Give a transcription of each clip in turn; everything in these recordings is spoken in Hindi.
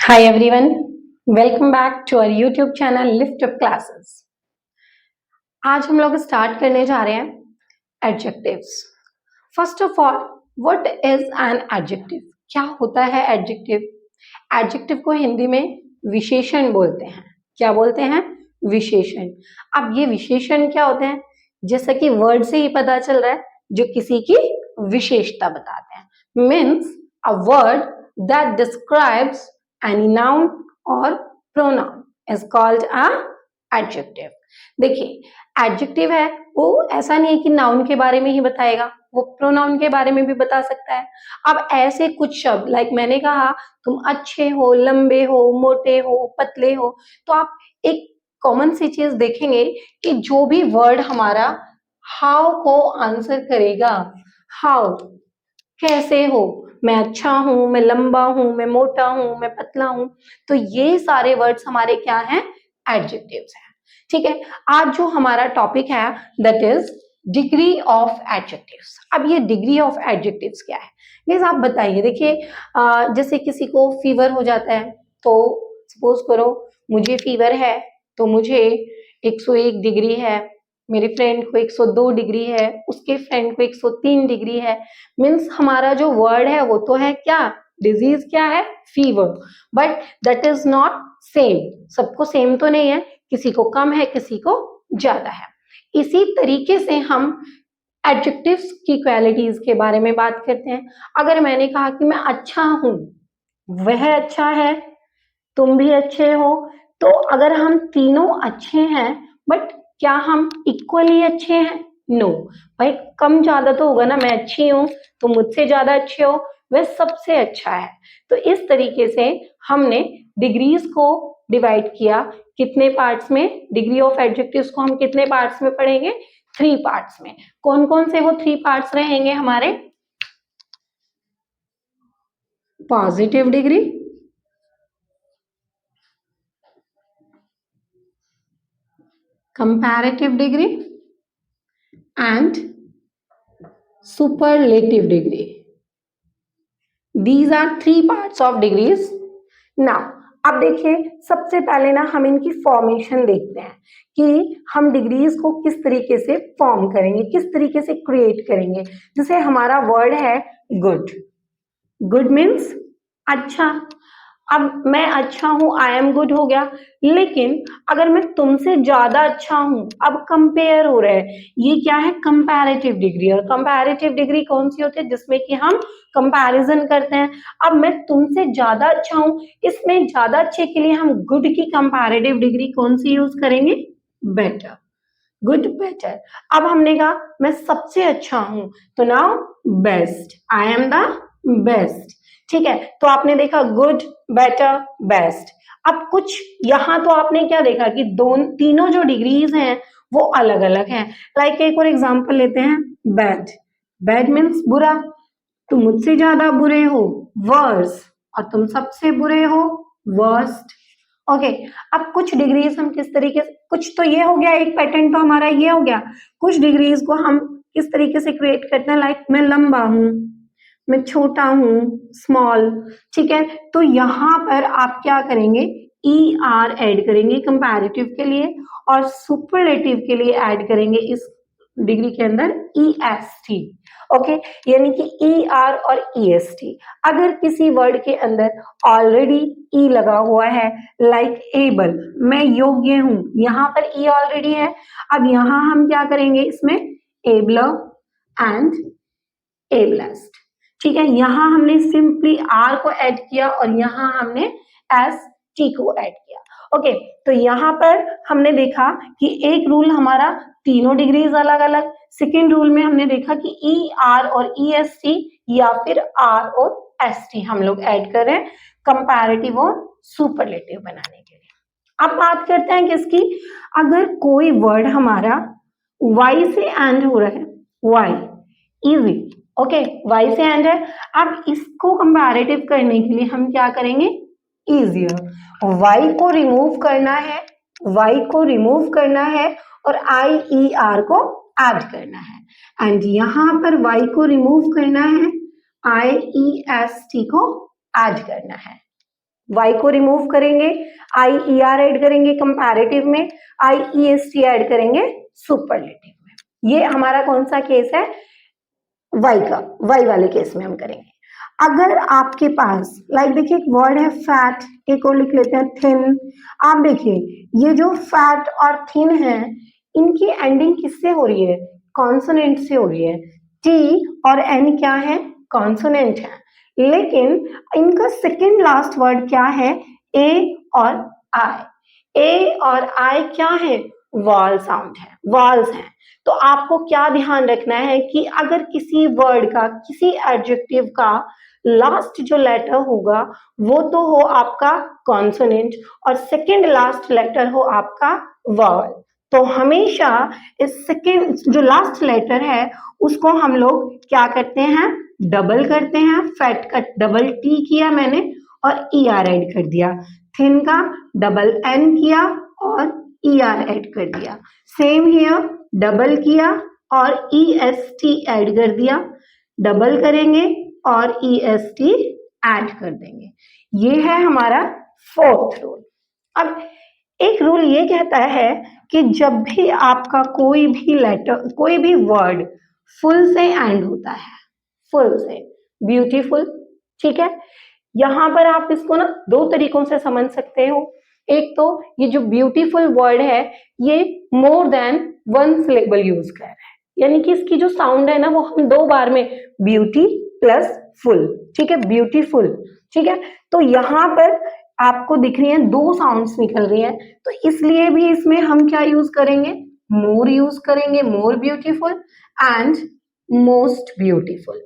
Hi everyone, welcome back to our YouTube channel Lift Up Classes. आज हम लोग स्टार्ट करने जा रहे हैं adjectives. First of all, what is an adjective? क्या होता है एडजेक्टिव? एडजेक्टिव को हिंदी में विशेषण बोलते हैं. क्या बोलते हैं? विशेषण. अब ये विशेषण क्या होते हैं? जैसा कि वर्ड से ही पता चल रहा है, जो किसी की विशेषता बताते हैं. Means a word that describes any noun or pronoun is called a adjective. देखिए adjective है वो ऐसा नहीं है कि noun के बारे में ही बताएगा, वो pronoun के बारे में भी बता सकता है. अब ऐसे कुछ शब्द लाइक मैंने कहा तुम अच्छे हो, लंबे हो, मोटे हो, पतले हो, तो आप एक कॉमन सी चीज देखेंगे कि जो भी वर्ड हमारा हाउ को आंसर करेगा, हाउ कैसे हो, मैं अच्छा हूं, मैं लंबा हूं, मैं मोटा हूं, मैं पतला हूं, तो ये सारे वर्ड्स हमारे क्या हैं? एडजेक्टिव्स हैं. ठीक है. आज जो हमारा टॉपिक है that is degree of adjectives. अब ये डिग्री ऑफ एडजेक्टिव्स क्या है? प्लीज आप बताइए. देखिए जैसे किसी को फीवर हो जाता है, तो सपोज करो मुझे फीवर है तो मुझे 101 डिग्री है, मेरे फ्रेंड को 102 डिग्री है, उसके फ्रेंड को 103 डिग्री है. मीन्स हमारा जो वर्ड है वो तो है क्या? डिजीज क्या है? Fever. But that is not same. सबको सेम तो नहीं है, किसी को कम है, किसी को ज्यादा है. इसी तरीके से हम एडजेक्टिव्स की क्वालिटीज के बारे में बात करते हैं. अगर मैंने कहा कि मैं अच्छा हूं, वह अच्छा है, तुम भी अच्छे हो, तो अगर हम तीनों अच्छे हैं, बट क्या हम इक्वली अच्छे हैं? नो. भाई कम ज्यादा तो होगा ना. मैं अच्छी हूं, तुम मुझसे ज्यादा अच्छे हो, वह सबसे अच्छा है. तो इस तरीके से हमने डिग्रीज को डिवाइड किया. कितने पार्ट्स में? डिग्री ऑफ एडजेक्टिव्स को हम कितने पार्ट्स में पढ़ेंगे? 3 पार्ट्स में. कौन कौन से वो 3 पार्ट्स रहेंगे हमारे? Positive degree, comparative degree and superlative degree. These are 3 parts of degrees. Now अब देखिए सबसे पहले ना हम इनकी फॉर्मेशन देखते हैं कि हम डिग्रीज को किस तरीके से फॉर्म करेंगे, किस तरीके से क्रिएट करेंगे. जैसे हमारा वर्ड है गुड. गुड मीन्स अच्छा. अब मैं अच्छा हूं, आई एम गुड हो गया. लेकिन अगर मैं तुमसे ज्यादा अच्छा हूं, अब कंपेयर हो रहा है, ये क्या है? Comparative degree. और कंपैरेटिव डिग्री कौन सी होती है? जिसमें कि हम कंपैरिजन करते हैं. अब मैं तुमसे ज्यादा अच्छा हूं, इसमें ज्यादा अच्छे के लिए हम गुड की कंपैरेटिव डिग्री कौन सी यूज करेंगे? बेटर. Good, better. अब हमने कहा मैं सबसे अच्छा हूं, तो now best. I am the best. ठीक है. तो आपने देखा गुड, बेटर, बेस्ट. अब कुछ यहां तो आपने क्या देखा कि तीनों जो डिग्रीज हैं वो अलग अलग हैं. लाइक एक और एग्जांपल लेते हैं. बैड. बैड मीन्स बुरा. तुम मुझसे ज्यादा बुरे हो, वर्स. और तुम सबसे बुरे हो, वर्स्ट. ओके. अब कुछ डिग्रीज हम किस तरीके से, कुछ तो ये हो गया, एक पैटर्न तो हमारा ये हो गया. कुछ डिग्रीज को हम किस तरीके से क्रिएट करते हैं. लाइक मैं लंबा हूं, मैं छोटा हूं, स्मॉल. ठीक है. तो यहां पर आप क्या करेंगे? ई आर ऐड करेंगे कंपैरेटिव के लिए, और सुपरलेटिव के लिए ऐड करेंगे इस डिग्री के अंदर ई एस टी. ओके. यानी कि ई आर और ई एस टी. अगर किसी वर्ड के अंदर ऑलरेडी ई लगा हुआ है, लाइक एबल, मैं योग्य हूं, यहां पर ई ऑलरेडी है. अब यहां हम क्या करेंगे? इसमें एबलर एंड एबलेस्ट. ठीक है. यहां हमने सिंपली आर को ऐड किया और यहां हमने एस टी को ऐड किया. ओके. तो यहां पर हमने देखा कि एक रूल हमारा तीनों डिग्रीज अलग अलग. सेकेंड रूल में हमने देखा कि ई आर और ई एस टी या फिर आर और एस टी हम लोग ऐड कर रहे हैं कंपैरेटिव और सुपरलेटिव बनाने के लिए. अब बात करते हैं किसकी? अगर कोई वर्ड हमारा वाई से एंड हो रहा है, वाई, इजी. ओके. वाई से एंड है. अब इसको कंपैरेटिव करने के लिए हम क्या करेंगे? इजियर. वाई को रिमूव करना है, वाई को रिमूव करना है और आई ई आर को ऐड करना है. एंड यहां पर वाई को रिमूव करना है, आई ई एस टी को ऐड करना है. वाई को रिमूव करेंगे, IER ऐड करेंगे कंपैरेटिव में, IEST ऐड करेंगे सुपरलेटिव में। ये हमारा कौन सा केस है? वाई का, वाई वाले केस में हम करेंगे। अगर आपके पास देखिए एक वर्ड है फैट, एक और लिख लेते हैं थिन। आप देखिए ये जो फैट और थिन है इनकी एंडिंग किससे हो रही है? कॉन्सोनेंट से हो रही है। टी और एन क्या है? कॉन्सोनेंट है, लेकिन इनका सेकेंड लास्ट वर्ड क्या है? ए और आई। ए और आई क्या है? वॉल साउंड है, वॉल्स है। तो आपको क्या ध्यान रखना है कि अगर किसी वर्ड का, किसी एडजेक्टिव का लास्ट जो लेटर होगा वो तो हो आपका कॉन्सोनेंट और सेकेंड लास्ट लेटर हो आपका वॉवल। तो हमेशा इस सेकेंड जो लास्ट लेटर है उसको हम लोग क्या करते हैं? डबल करते हैं। फैट का डबल टी किया मैंने और ER ऐड कर दिया, थिन का डबल N किया और ER ऐड कर दिया, सेम हियर डबल किया और EST ऐड कर दिया, डबल करेंगे और EST ऐड कर देंगे। ये है हमारा फोर्थ रूल। अब एक रूल ये कहता है कि जब भी आपका कोई भी लेटर, कोई भी वर्ड फुल से एंड होता है, फुल से, ब्यूटीफुल, ठीक है, यहां पर आप इसको ना दो तरीकों से समझ सकते हो। एक तो ये जो ब्यूटीफुल वर्ड है ये more than one syllable use कर रहा है, यानी कि इसकी जो साउंड है ना वो हम दो बार में, ब्यूटी प्लस फुल, ठीक है, ब्यूटीफुल, ठीक है। तो यहाँ पर आपको दिख रही है दो साउंड्स निकल रही है, तो इसलिए भी इसमें हम क्या यूज करेंगे? मोर यूज करेंगे, more beautiful and most beautiful,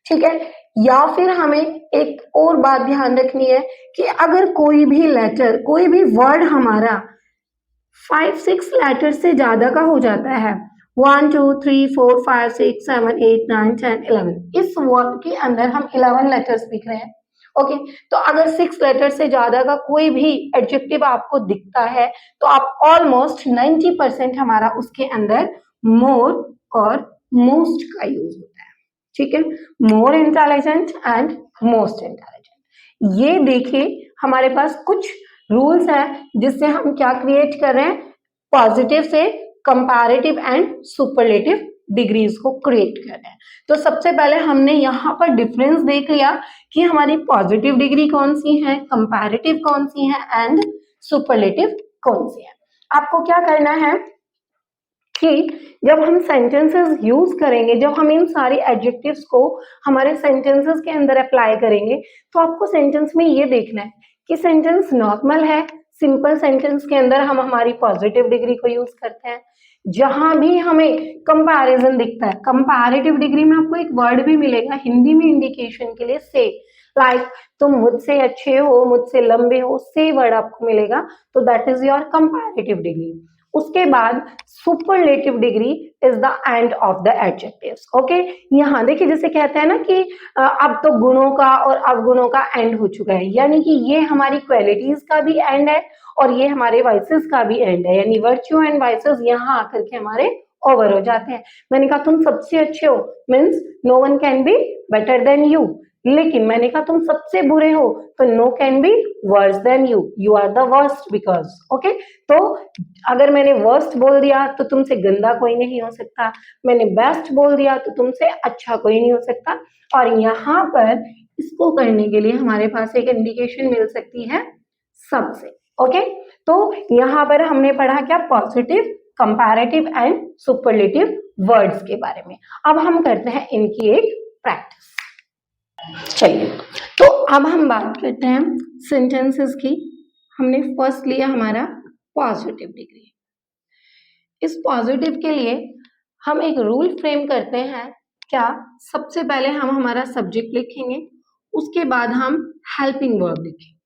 ठीक है। या फिर हमें एक और बात ध्यान रखनी है कि अगर कोई भी लेटर, कोई भी वर्ड हमारा 5-6 लेटर से ज्यादा का हो जाता है, 1 2 3 4 5 6 7 8 9 10 11, इस वर्ड के अंदर हम 11 लेटर्स लिख रहे हैं, ओके। तो अगर 6 लेटर से ज्यादा का कोई भी एडजेक्टिव आपको दिखता है तो आप ऑलमोस्ट 90% हमारा उसके अंदर मोर और मोस्ट का यूज होता है, ठीक है। More intelligent and most intelligent. ये देखिए हमारे पास कुछ रूल्स हैं जिससे हम क्या क्रिएट कर रहे हैं? पॉजिटिव से कंपैरेटिव एंड सुपरलेटिव डिग्रीज को क्रिएट कर रहे हैं। तो सबसे पहले हमने यहाँ पर डिफरेंस देख लिया कि हमारी पॉजिटिव डिग्री कौन सी है, कंपैरेटिव कौन सी है एंड सुपरलेटिव कौन सी है। आपको क्या करना है कि जब हम सेंटेंसेस यूज करेंगे, जब हम इन सारी एडजेक्टिव्स को हमारे सेंटेंसेस के अंदर अप्लाई करेंगे, तो आपको सेंटेंस में ये देखना है कि सेंटेंस नॉर्मल है, सिंपल सेंटेंस के अंदर हम हमारी पॉजिटिव डिग्री को यूज करते हैं। जहां भी हमें कंपैरिजन दिखता है, कंपैरेटिव डिग्री में आपको एक वर्ड भी मिलेगा हिंदी में इंडिकेशन के लिए, से, लाइक तुम मुझसे अच्छे हो, मुझसे लंबे हो, से वर्ड आपको मिलेगा, तो that is your comparative degree. उसके बाद superlative degree is the end of the adjectives, okay. यहाँ देखिए जैसे कहते हैं ना कि अब तो गुणों का और अवगुणों का एंड हो चुका है, यानी कि ये हमारी क्वालिटीज का भी एंड है और ये हमारे वाइसेस का भी एंड है, यानी वर्च्यू एंड वाइसेस यहाँ आकर के हमारे ओवर हो जाते हैं। मैंने कहा तुम सबसे अच्छे हो means no one can be better than you, लेकिन मैंने कहा तुम सबसे बुरे हो तो no can be worse than you, you are the worst because, okay. तो अगर मैंने वर्स्ट बोल दिया तो तुमसे गंदा कोई नहीं हो सकता, मैंने बेस्ट बोल दिया तो तुमसे अच्छा कोई नहीं हो सकता। और यहाँ पर इसको करने के लिए हमारे पास एक इंडिकेशन मिल सकती है सबसे, ओके। तो यहाँ पर हमने पढ़ा क्या? Positive, comparative and superlative words के बारे में। अब हम करते हैं इनकी एक प्रैक्टिस। चलिए, तो अब हम बात करते हैं सेंटेंसेस की। हमने फर्स्ट लिया हमारा पॉजिटिव डिग्री। इस पॉजिटिव के लिए हम एक रूल फ्रेम करते हैं। क्या? सबसे पहले हम हमारा सब्जेक्ट लिखेंगे, उसके बाद हम हेल्पिंग वर्ब लिखेंगे।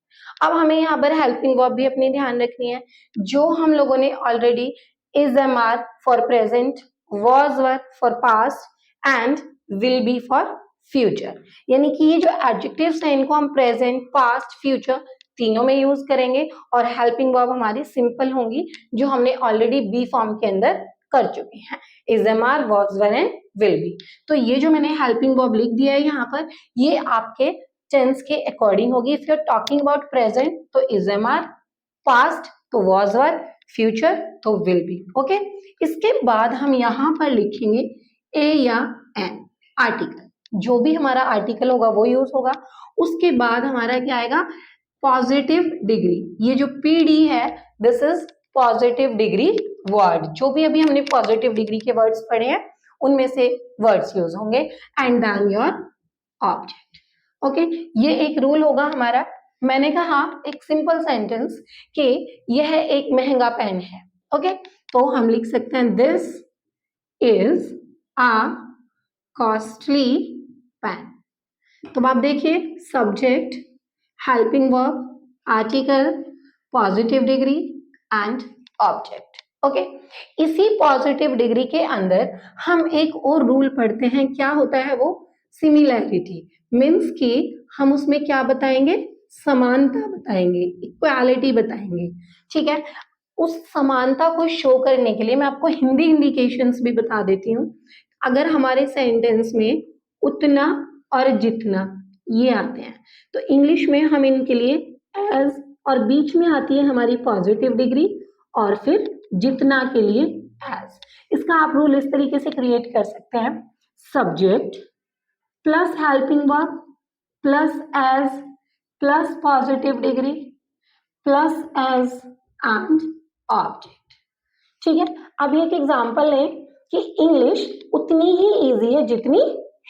अब हमें यहाँ पर हेल्पिंग वर्ब भी अपनी ध्यान रखनी है, जो हम लोगों ने already is am are for present, was were for past and will be for future, यानी कि ये जो एडजेक्टिव्स हैं इनको हम प्रेजेंट, पास्ट, फ्यूचर तीनों में यूज करेंगे और हेल्पिंग वर्ब हमारी सिंपल होंगी जो हमने ऑलरेडी बी फॉर्म के अंदर कर चुके हैं, is am are, was were and will be. तो ये जो मैंने हेल्पिंग वर्ब लिख दिया है यहाँ पर, ये आपके टेंस के अकॉर्डिंग होगी। If you are talking about present तो इज एम आर, पास्ट तो वॉज वर, फ्यूचर तो विल बी। ओके, इसके बाद हम यहाँ पर लिखेंगे ए या एन आर्टिकल, जो भी हमारा आर्टिकल होगा वो यूज होगा। उसके बाद हमारा क्या आएगा, पॉजिटिव डिग्री। ये जो पीडी है this is positive degree word. जो भी अभी हमने पॉजिटिव डिग्री के वर्ड्स पढ़े हैं उनमें से वर्ड्स यूज होंगे। And then your object. Okay, ये एक रूल होगा हमारा। मैंने कहा एक सिंपल सेंटेंस कि यह एक महंगा पेन है। ओके, तो हम लिख सकते हैं this is a costly pen. तो आप देखिए subject, helping verb, article, positive degree and object. Okay, इसी पॉजिटिव डिग्री के अंदर हम एक और रूल पढ़ते हैं। क्या होता है वो, सिमिलैरिटी। मीन्स कि हम उसमें क्या बताएंगे, समानता बताएंगे, इक्वालिटी बताएंगे। ठीक है, उस समानता को शो करने के लिए मैं आपको हिंदी इंडिकेशंस भी बता देती हूँ। अगर हमारे सेंटेंस में उतना और जितना ये आते हैं तो इंग्लिश में हम इनके लिए एज, और बीच में आती है हमारी पॉजिटिव डिग्री, और फिर जितना के लिए एज। इसका आप रूल इस तरीके से क्रिएट कर सकते हैं, subject plus helping verb plus as plus positive degree plus as and object. ठीक है, अब एक एग्जांपल लें कि इंग्लिश उतनी ही इजी है जितनी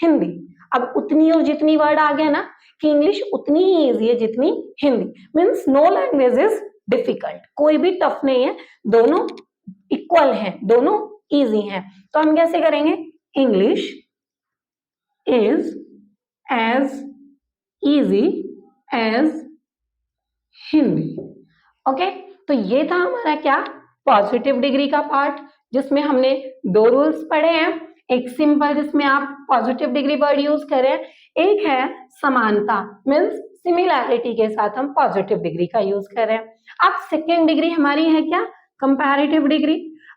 हिंदी। अब उतनी और जितनी वर्ड आ गया ना कि इंग्लिश उतनी ही इजी है जितनी Hindi. Means no language is difficult, कोई भी टफ नहीं है, दोनों इक्वल हैं, दोनों इजी हैं। तो हम कैसे करेंगे, English is as easy as Hindi. Okay, तो ये था हमारा क्या, पॉजिटिव डिग्री का पार्ट, जिसमें हमने दो रूल्स पढ़े हैं। एक सिंपल जिसमें आप पॉजिटिव डिग्री वर्ड यूज करें, एक है समानता मीन्स सिमिलैरिटी के साथ हम पॉजिटिव डिग्री का यूज करें। अब सेकेंड डिग्री हमारी है क्या, कंपैरेटिव डिग्री।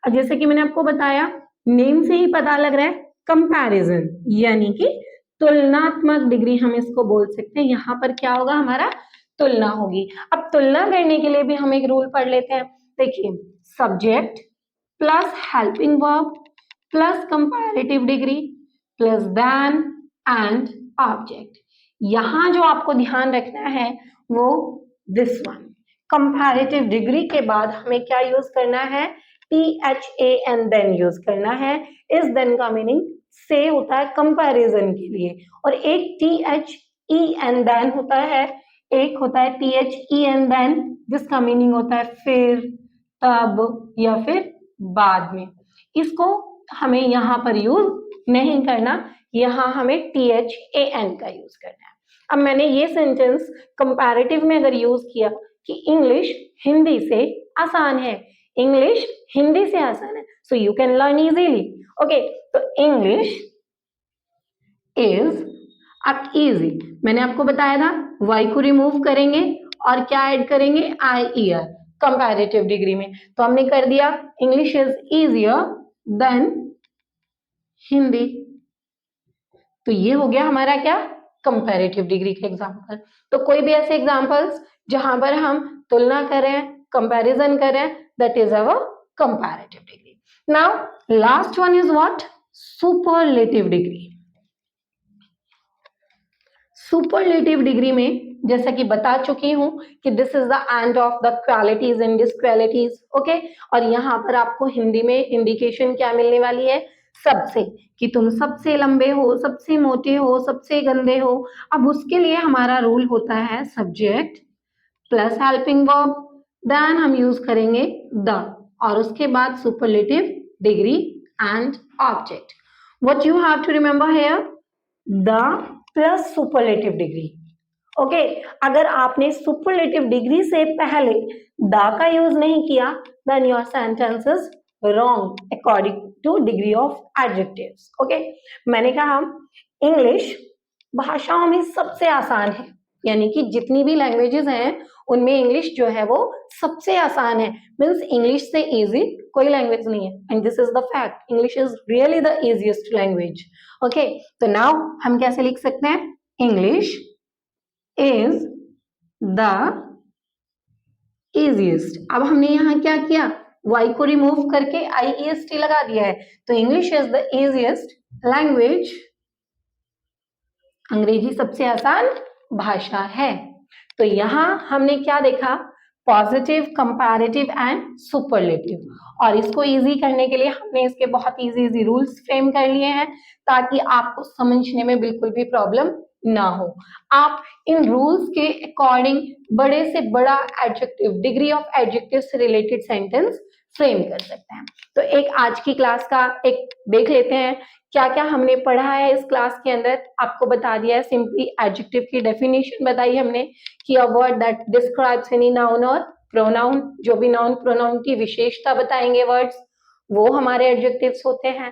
जैसे कि मैंने आपको बताया, नेम से ही पता लग रहा है, कंपैरिजन यानी कि तुलनात्मक डिग्री हम इसको बोल सकते हैं। यहाँ पर क्या होगा, हमारा तुलना होगी। अब तुलना करने के लिए भी हम एक रूल पढ़ लेते हैं। देखिए, subject plus helping verb plus comparative degree plus than and object. यहां जो आपको ध्यान रखना है वो दिस वन, कंपैरेटिव डिग्री के बाद हमें क्या यूज करना है, THAN देन यूज करना है। इस देन का मीनिंग से होता है कंपैरिजन के लिए, और एक THEN देन होता है, एक होता है THEN देन जिसका मीनिंग होता है फिर, तब या फिर बाद में। इसको हमें यहाँ पर यूज नहीं करना, यहाँ हमें THAN का यूज करना है। अब मैंने ये सेंटेंस कंपैरेटिव में अगर यूज किया कि इंग्लिश हिंदी से आसान है, इंग्लिश हिंदी से आसान है, so you can learn easily. Okay, तो इंग्लिश इज अब इजी, मैंने आपको बताया था वाई को रिमूव करेंगे और क्या ऐड करेंगे, आई ईयर कंपैरेटिव डिग्री में। तो हमने कर दिया English is easier than Hindi. तो ये हो गया हमारा क्या, कंपैरेटिव डिग्री के एग्जांपल। तो कोई भी ऐसे एग्जांपल्स जहां पर हम तुलना करें, कंपैरिजन करें, that is our comparative degree. Now last one is what, superlative degree. Superlative degree में जैसा कि बता चुकी हूं कि this is the end of the qualities and disqualities. Okay, और यहाँ पर आपको हिंदी में इंडिकेशन क्या मिलने वाली है, सबसे, कि तुम सबसे लंबे हो, सबसे मोटे हो, सबसे गंदे हो। अब उसके लिए हमारा रूल होता है subject plus helping verb, then हम यूज करेंगे द, और उसके बाद superlative degree and object. What you have to remember here, the plus superlative degree. Okay, अगर आपने सुपरलेटिव डिग्री से पहले द का यूज नहीं किया then your sentence is wrong according to degree of adjectives. Okay, मैंने कहा इंग्लिश भाषाओं में सबसे आसान है, यानी कि जितनी भी लैंग्वेजेस हैं उनमें इंग्लिश जो है वो सबसे आसान है। मीन्स इंग्लिश से इजी कोई लैंग्वेज नहीं है, and this is the fact, English is really the easiest language. Okay, तो नाउ हम कैसे लिख सकते हैं, इंग्लिश इज द easiest। अब हमने यहाँ क्या किया, y को रिमूव करके IEST लगा दिया है, तो English is the easiest language, अंग्रेजी सबसे आसान भाषा है। तो यहाँ हमने क्या देखा, पॉजिटिव, कंपैरेटिव एंड सुपरलेटिव, और इसको इजी करने के लिए हमने इसके बहुत इजी रूल्स फ्रेम कर लिए हैं ताकि आपको समझने में बिल्कुल भी प्रॉब्लम ना हो। आप इन रूल्स के अकॉर्डिंग बड़े से बड़ा एडजेक्टिव, डिग्री ऑफ एडजेक्टिव से रिलेटेड सेंटेंस फ्रेम कर सकते हैं। तो एक आज की क्लास का एक देख लेते हैं क्या क्या हमने पढ़ा है इस क्लास के अंदर। आपको बता दिया है, सिंपली एडजेक्टिव की डेफिनेशन बताई हमने कि a word that describes any noun और प्रोनाउन, जो भी नाउन प्रोनाउन की विशेषता बताएंगे वर्ड्स, वो हमारे एडजेक्टिव्स होते हैं।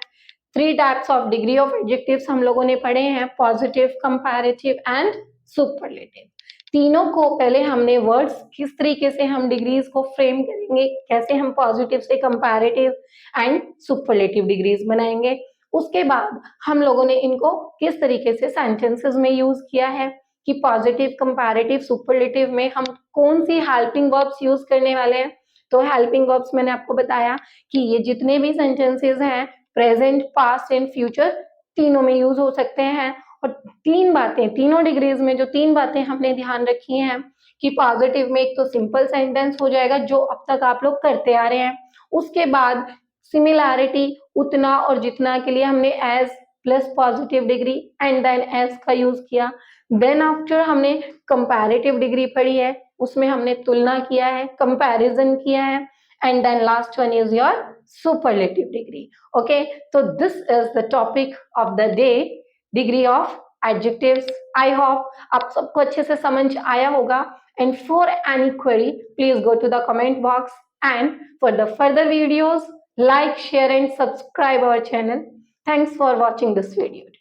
3 types of degree of adjectives हम लोगों ने पढ़े हैं, पॉजिटिव, कंपैरेटिव एंड सुपरलेटिव। तीनों को पहले हमने वर्ड्स किस तरीके से हम डिग्रीज को फ्रेम करेंगे, कैसे हम पॉजिटिव से कंपैरेटिव एंड सुपरलेटिव डिग्रीज बनाएंगे, उसके बाद हम लोगों ने इनको किस तरीके से सेंटेंसेस में यूज किया है कि पॉजिटिव, कंपैरेटिव, सुपरलेटिव में हम कौन सी हेल्पिंग वर्ब्स यूज करने वाले हैं। तो हेल्पिंग वर्ब्स मैंने आपको बताया कि ये जितने भी सेंटेंसेस हैं, प्रेजेंट, पास्ट एंड फ्यूचर, तीनों में यूज हो सकते हैं। और 3 बातें, तीनों डिग्रीज में जो 3 बातें हमने ध्यान रखी हैं कि पॉजिटिव में एक तो सिंपल सेंटेंस हो जाएगा जो अब तक आप लोग करते आ रहे हैं, उसके बाद सिमिलैरिटी, उतना और जितना के लिए हमने as plus positive degree and then as का यूज किया। देन आफ्टर हमने कंपैरेटिव डिग्री पढ़ी है, उसमें हमने तुलना किया है, कंपैरिजन किया है, and then last one is your superlative degree. Okay, तो this is the topic of the day, degree of adjectives. I hope आप सबको अच्छे से समझ आया होगा। And for any query please go to the comment box, and for the further videos like, share and subscribe our channel. Thanks for watching this video.